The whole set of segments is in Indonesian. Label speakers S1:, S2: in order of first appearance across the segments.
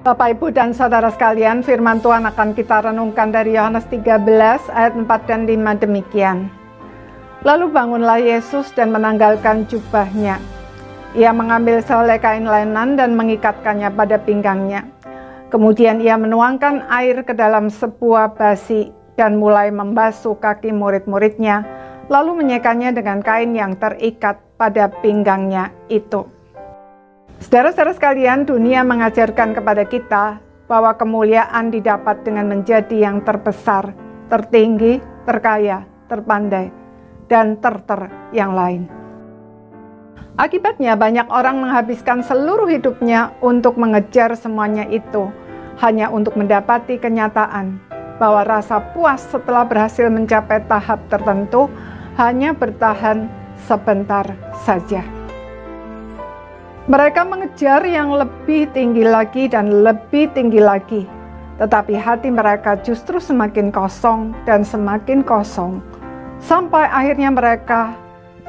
S1: Bapak, Ibu, dan Saudara sekalian, firman Tuhan akan kita renungkan dari Yohanes 13 ayat 4 dan 5 demikian. Lalu bangunlah Yesus dan menanggalkan jubahnya. Ia mengambil sehelai kain lenan dan mengikatkannya pada pinggangnya. Kemudian ia menuangkan air ke dalam sebuah basi dan mulai membasuh kaki murid-muridnya, lalu menyekanya dengan kain yang terikat pada pinggangnya itu. Saudara-saudara sekalian, dunia mengajarkan kepada kita bahwa kemuliaan didapat dengan menjadi yang terbesar, tertinggi, terkaya, terpandai, dan terter yang lain. Akibatnya banyak orang menghabiskan seluruh hidupnya untuk mengejar semuanya itu, hanya untuk mendapati kenyataan bahwa rasa puas setelah berhasil mencapai tahap tertentu hanya bertahan sebentar saja. Mereka mengejar yang lebih tinggi lagi dan lebih tinggi lagi, tetapi hati mereka justru semakin kosong dan semakin kosong, sampai akhirnya mereka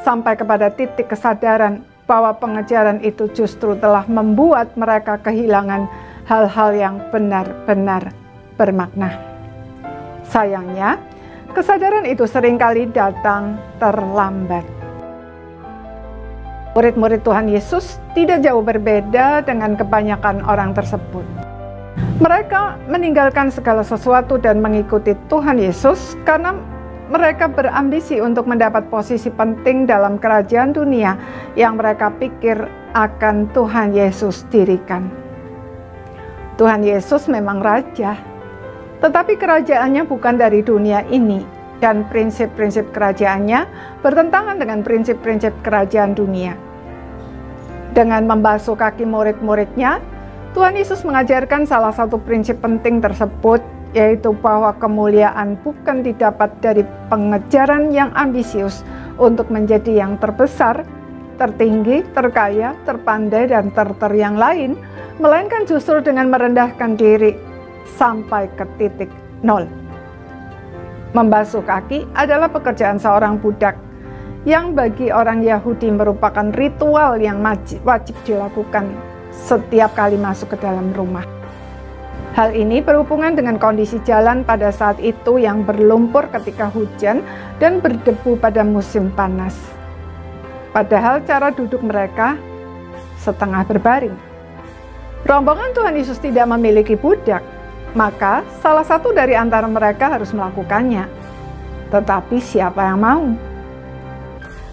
S1: sampai kepada titik kesadaran bahwa pengejaran itu justru telah membuat mereka kehilangan hal-hal yang benar-benar bermakna. Sayangnya, kesadaran itu seringkali datang terlambat. Murid-murid Tuhan Yesus tidak jauh berbeda dengan kebanyakan orang tersebut. Mereka meninggalkan segala sesuatu dan mengikuti Tuhan Yesus karena mereka berambisi untuk mendapat posisi penting dalam kerajaan dunia yang mereka pikir akan Tuhan Yesus dirikan. Tuhan Yesus memang raja, tetapi kerajaannya bukan dari dunia ini. Dan prinsip-prinsip kerajaannya bertentangan dengan prinsip-prinsip kerajaan dunia. Dengan membasuh kaki murid-muridnya, Tuhan Yesus mengajarkan salah satu prinsip penting tersebut, yaitu bahwa kemuliaan bukan didapat dari pengejaran yang ambisius untuk menjadi yang terbesar, tertinggi, terkaya, terpandai, dan terter yang lain, melainkan justru dengan merendahkan diri sampai ke titik nol. Membasuh kaki adalah pekerjaan seorang budak yang bagi orang Yahudi merupakan ritual yang wajib dilakukan setiap kali masuk ke dalam rumah. Hal ini berhubungan dengan kondisi jalan pada saat itu yang berlumpur ketika hujan dan berdebu pada musim panas. Padahal cara duduk mereka setengah berbaring. Rombongan Tuhan Yesus tidak memiliki budak, maka salah satu dari antara mereka harus melakukannya. Tetapi siapa yang mau?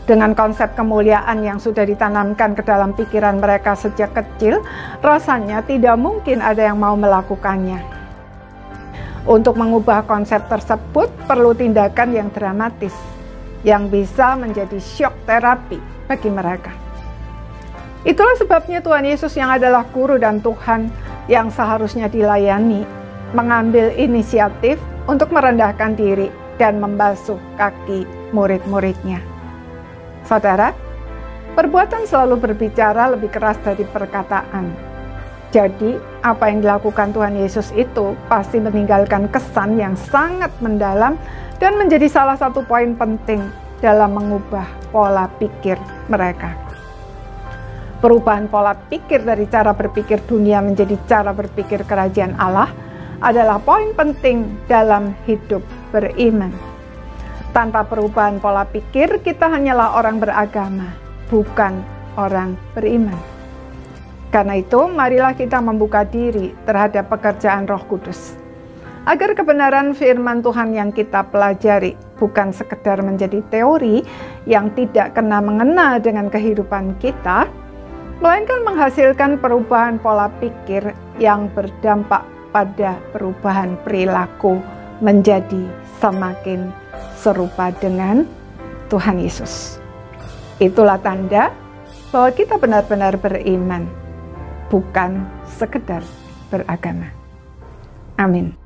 S1: Dengan konsep kemuliaan yang sudah ditanamkan ke dalam pikiran mereka sejak kecil, rasanya tidak mungkin ada yang mau melakukannya. Untuk mengubah konsep tersebut perlu tindakan yang dramatis, yang bisa menjadi syok terapi bagi mereka. Itulah sebabnya Tuhan Yesus yang adalah Guru dan Tuhan yang seharusnya dilayani, mengambil inisiatif untuk merendahkan diri dan membasuh kaki murid-muridnya. Saudara, perbuatan selalu berbicara lebih keras dari perkataan. Jadi, apa yang dilakukan Tuhan Yesus itu pasti meninggalkan kesan yang sangat mendalam dan menjadi salah satu poin penting dalam mengubah pola pikir mereka. Perubahan pola pikir dari cara berpikir dunia menjadi cara berpikir kerajaan Allah adalah poin penting dalam hidup beriman. Tanpa perubahan pola pikir, kita hanyalah orang beragama, bukan orang beriman. Karena itu, marilah kita membuka diri terhadap pekerjaan Roh Kudus, agar kebenaran firman Tuhan yang kita pelajari bukan sekedar menjadi teori yang tidak kena mengena dengan kehidupan kita, melainkan menghasilkan perubahan pola pikir yang berdampak pada perubahan perilaku menjadi semakin serupa dengan Tuhan Yesus. Itulah tanda bahwa kita benar-benar beriman, bukan sekedar beragama. Amin.